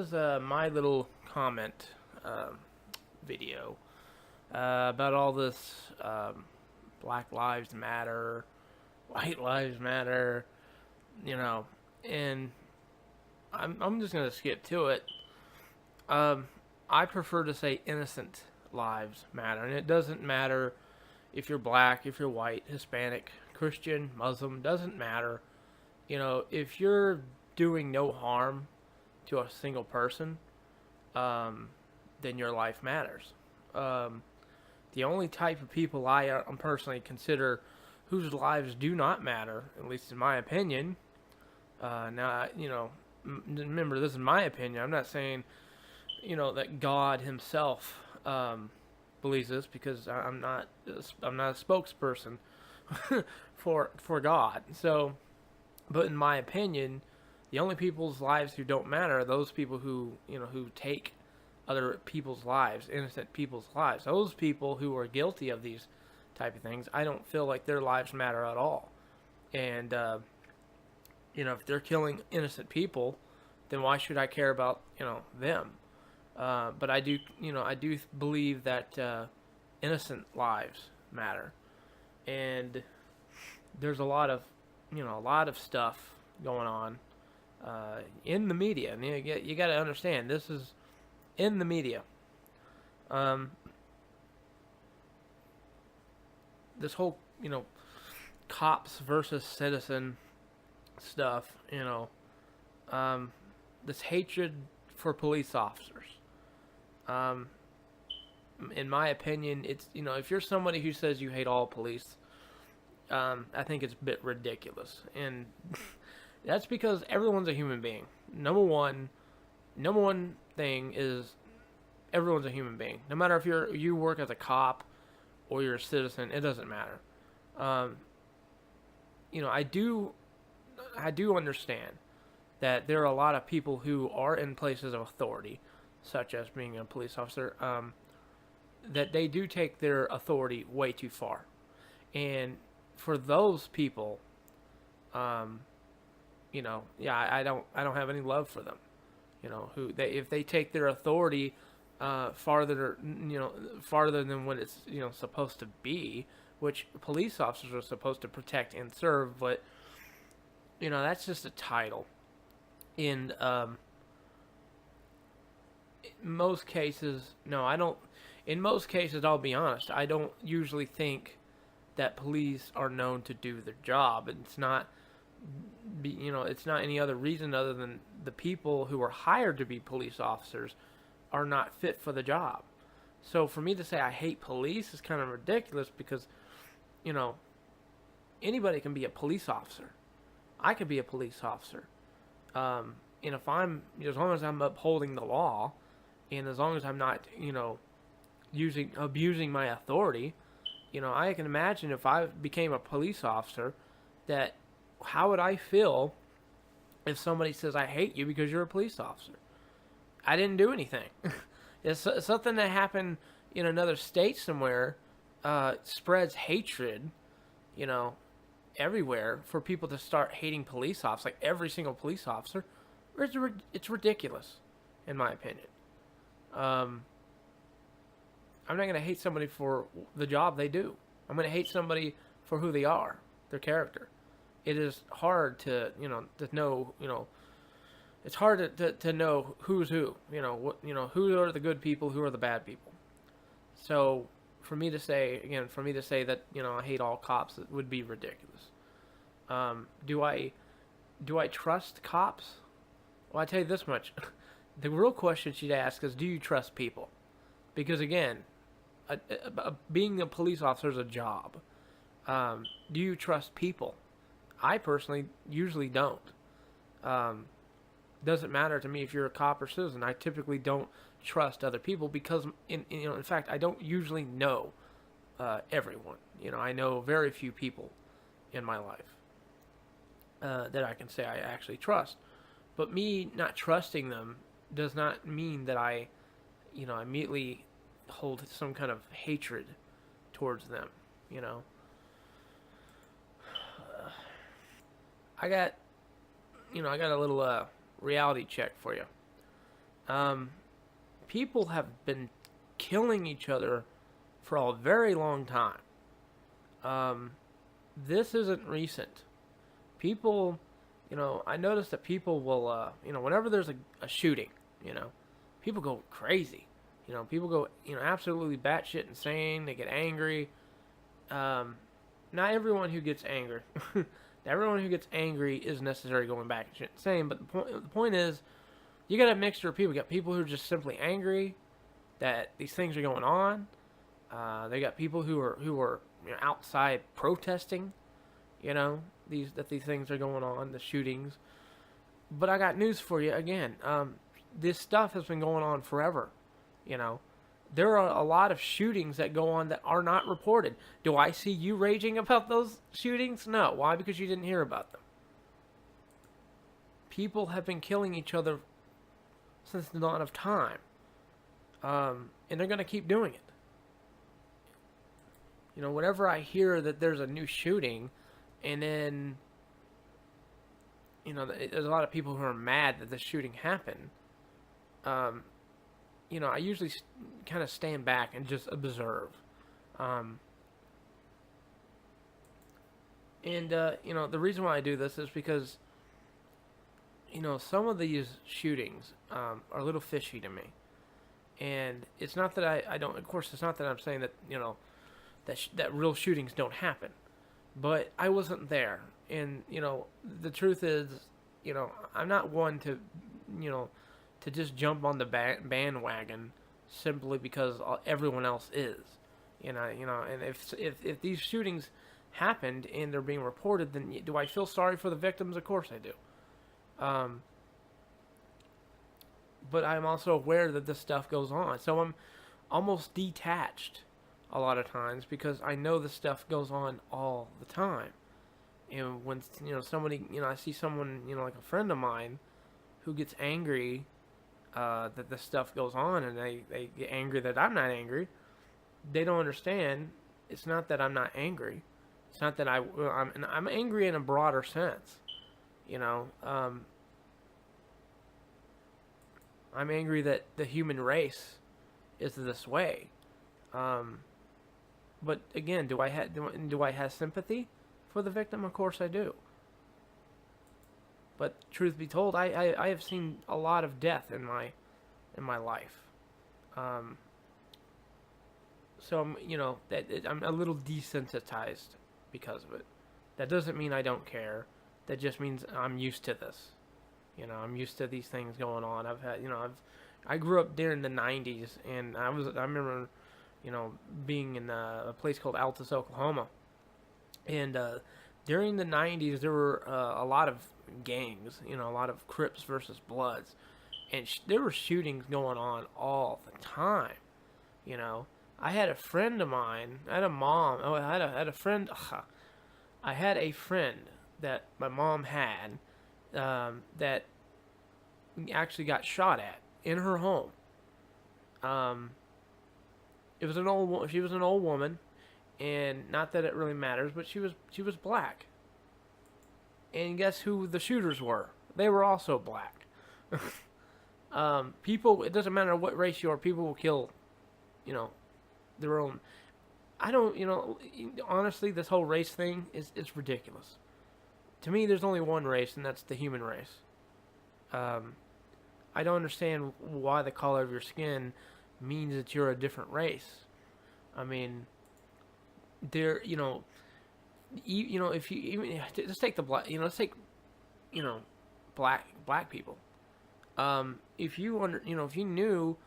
is my little comment video about all this Black Lives Matter, White Lives Matter, and I'm just gonna skip to it. I prefer to say innocent lives matter, and it doesn't matter if you're black, if you're white, Hispanic, Christian, Muslim, doesn't matter. If you're doing no harm to a single person, then your life matters. The only type of people I personally consider whose lives do not matter, at least in my opinion. Remember, this is my opinion. I'm not saying, that God Himself believes this, because I'm not a spokesperson for God. So, but in my opinion, the only people's lives who don't matter are those people who take other people's lives, innocent people's lives. Those people who are guilty of these type of things, I don't feel like their lives matter at all. And if they're killing innocent people, then why should I care about them? But I do believe that innocent lives matter, and there's a lot of stuff going on in the media. And you got to understand, this is in the media. This whole cops versus citizen stuff. This hatred for police officers. In my opinion, it's if you're somebody who says you hate all police, I think it's a bit ridiculous, and that's because everyone's a human being. Number one thing is everyone's a human being. No matter if you work as a cop or you're a citizen, it doesn't matter. I do understand that there are a lot of people who are in places of authority, such as being a police officer, that they do take their authority way too far. And for those people, I don't have any love for them. If they take their authority farther than what it's supposed to be, which police officers are supposed to protect and serve, but that's just a title. In most cases, no, I don't. In most cases, I'll be honest, I don't usually think that police are known to do their job. It's not, it's not any other reason other than the people who are hired to be police officers are not fit for the job. So for me to say I hate police is kind of ridiculous, because, anybody can be a police officer. I could be a police officer. And if as long as I'm upholding the law, and as long as I'm not, abusing my authority, I can imagine if I became a police officer, that how would I feel if somebody says, I hate you because you're a police officer? I didn't do anything. It's something that happened in another state somewhere, spreads hatred, everywhere, for people to start hating police officers, like every single police officer. It's ridiculous, in my opinion. I'm not going to hate somebody for the job they do. I'm going to hate somebody for who they are, their character. It is hard to know, it's hard to know who's who, who are the good people, who are the bad people. So for me to say that, I hate all cops, it would be ridiculous. Do I trust cops? Well, I tell you this much. The real question she'd ask is, do you trust people? Because again, being a police officer is a job. Do you trust people? I personally usually don't. Doesn't matter to me if you're a cop or citizen. I typically don't trust other people because, in fact, I don't usually know everyone. I know very few people in my life that I can say I actually trust. But me not trusting them does not mean that I, immediately hold some kind of hatred towards them. I got a little reality check for you. Um, People have been killing each other for a very long time. Um, this isn't recent. People, I notice that people will, whenever there's a shooting, people go crazy. People go, absolutely batshit insane. They get angry. Um, Not everyone who gets angry, everyone who gets angry is necessarily going back and shit insane. But the point is, you got a mixture of people. You got people who are just simply angry that these things are going on. They got people who are outside protesting. These things are going on, the shootings. But I got news for you again. This stuff has been going on forever. You know, there are a lot of shootings that go on that are not reported. Do I see you raging about those shootings? No. Why? Because you didn't hear about them. People have been killing each other since the dawn of time. And they're going to keep doing it. Whenever I hear that there's a new shooting, and then, there's a lot of people who are mad that the shooting happened, I usually kind of stand back and just observe. The reason why I do this is because, some of these shootings are a little fishy to me. And it's not that I don't, of course, it's not that I'm saying that, that real shootings don't happen. But I wasn't there. And, the truth is, I'm not one to, to just jump on the bandwagon simply because everyone else is. And if these shootings happened and they're being reported, then do I feel sorry for the victims? Of course I do. But I'm also aware that this stuff goes on. So I'm almost detached a lot of times because I know this stuff goes on all the time. And when, somebody, I see someone, like a friend of mine who gets angry that this stuff goes on, and they get angry that I'm not angry, they don't understand. It's not that I'm not angry. It's not that I'm angry in a broader sense. I'm angry that the human race is this way. But again, do I have sympathy for the victim? Of course I do. But truth be told, I have seen a lot of death in my life. So I'm a little desensitized because of it. That doesn't mean I don't care. That just means I'm used to this. I'm used to these things going on. I grew up during the 90s, and I remember, being in a place called Altus, Oklahoma. And during the 90s, there were a lot of gangs, a lot of Crips versus Bloods. And there were shootings going on all the time. I had a friend of mine, I had a mom, I had a friend, I had a friend that my mom had that actually got shot at in her home. She was an old woman, and not that it really matters, but she was black. And guess who the shooters were? They were also black. People, it doesn't matter what race you are, people will kill, their own. I don't, honestly, this whole race thing is ridiculous. To me, there's only one race, and that's the human race. I don't understand why the color of your skin means that you're a different race. I mean, if you even just take the black, let's take, black people. If you knew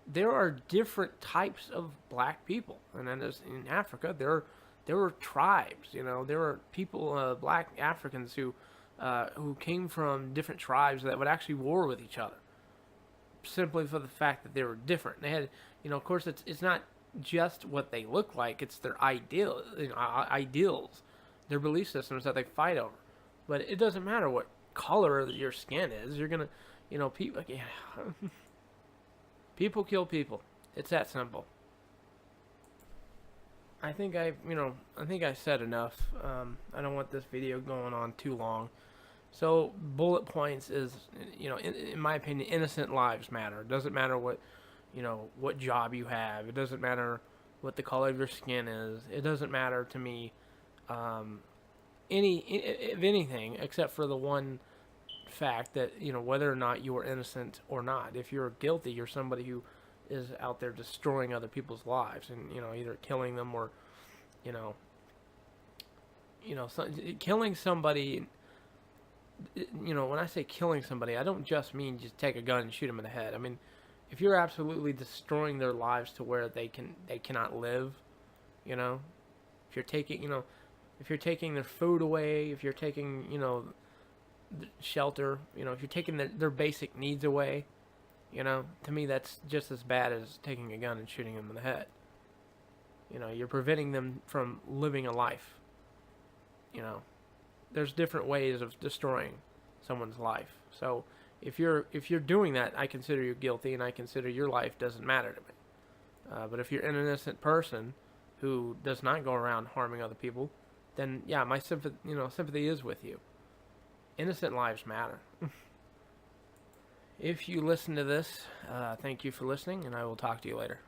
there are different types of black people, and then in Africa there were tribes. There were people, black Africans who came from different tribes that would actually war with each other, simply for the fact that they were different. They had, of course, it's not just what they look like; it's their ideals, their belief systems that they fight over. But it doesn't matter what color your skin is. You're gonna, people, yeah. People kill people. It's that simple. I think I said enough. I don't want this video going on too long. So bullet points is, in my opinion, innocent lives matter. It doesn't matter what job you have. It doesn't matter what the color of your skin is. It doesn't matter to me, um, if anything, except for the one fact that whether or not you are innocent or not. If you're guilty, you're somebody who is out there destroying other people's lives, and either killing them or you know killing somebody. When I say killing somebody, I don't just mean just take a gun and shoot them in the head. I mean, if you're absolutely destroying their lives to where they cannot live, if you're taking if you're taking their food away, if you're taking shelter, if you're taking their basic needs away, to me that's just as bad as taking a gun and shooting them in the head. You're preventing them from living a life. There's different ways of destroying someone's life. So if you're doing that, I consider you guilty, and I consider your life doesn't matter to me. But if you're an innocent person who does not go around harming other people, then yeah, my sympathy is with you. Innocent lives matter. If you listen to this, thank you for listening, and I will talk to you later.